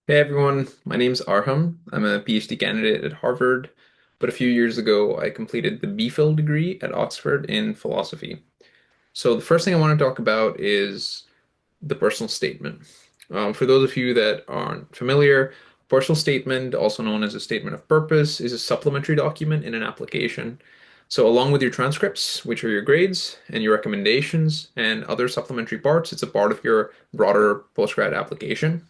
Hey everyone, my name's Arham. I'm a PhD candidate at Harvard, but a few years ago I completed the BPhil degree at Oxford in philosophy. So the first thing I want to talk about is the personal statement. For those of you that aren't familiar, personal statement, also known as a statement of purpose, is a supplementary document in an application. So along with your transcripts, which are your grades and your recommendations and other supplementary parts, it's a part of your broader postgrad application.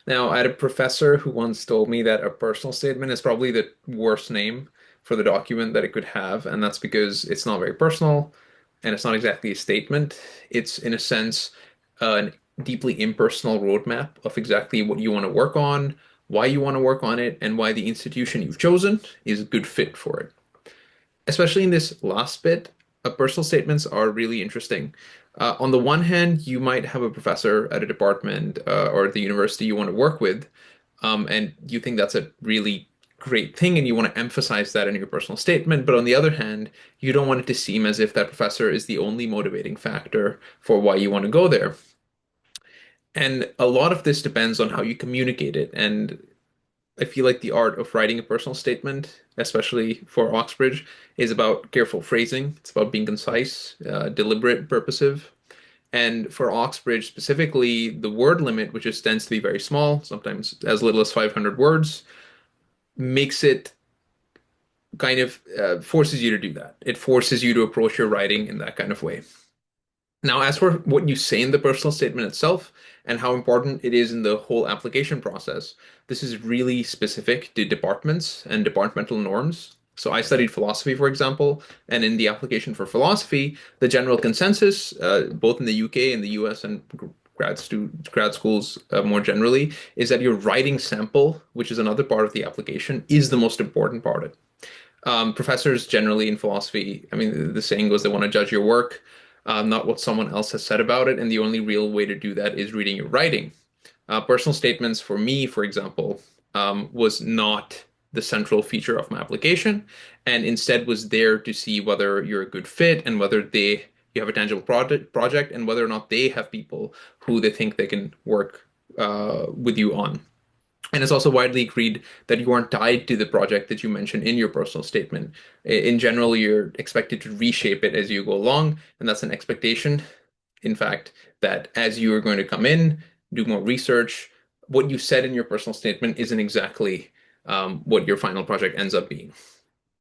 Now, I had a professor who once told me that a personal statement is probably the worst name for the document that it could have, and that's because it's not very personal and it's not exactly a statement. It's, in a sense, a deeply impersonal roadmap of exactly what you want to work on, why you want to work on it, and why the institution you've chosen is a good fit for it. Especially in this last bit, personal statements are really interesting. On the one hand, you might have a professor at a department or at the university you want to work with, and you think that's a really great thing, and you want to emphasize that in your personal statement. But on the other hand, you don't want it to seem as if that professor is the only motivating factor for why you want to go there. And a lot of this depends on how you communicate it. And I feel like the art of writing a personal statement, especially for Oxbridge, is about careful phrasing. It's about being concise, deliberate, purposive. And for Oxbridge specifically, the word limit, which just tends to be very small, sometimes as little as 500 words, makes it kind of forces you to do that. It forces you to approach your writing in that kind of way. Now, as for what you say in the personal statement itself and how important it is in the whole application process, this is really specific to departments and departmental norms. So I studied philosophy, for example, and in the application for philosophy, the general consensus, both in the UK and the US and grad schools more generally, is that your writing sample, which is another part of the application, is the most important part. Professors generally in philosophy, I mean, the saying goes they want to judge your work, not what someone else has said about it. And the only real way to do that is reading your writing. Personal statements for me, for example, was not the central feature of my application, and instead was there to see whether you're a good fit and whether you have a tangible project and whether or not they have people who they think they can work with you on. And it's also widely agreed that you aren't tied to the project that you mentioned in your personal statement. In general, you're expected to reshape it as you go along, and that's an expectation, in fact, that as you are going to come in, do more research, what you said in your personal statement isn't exactly what your final project ends up being.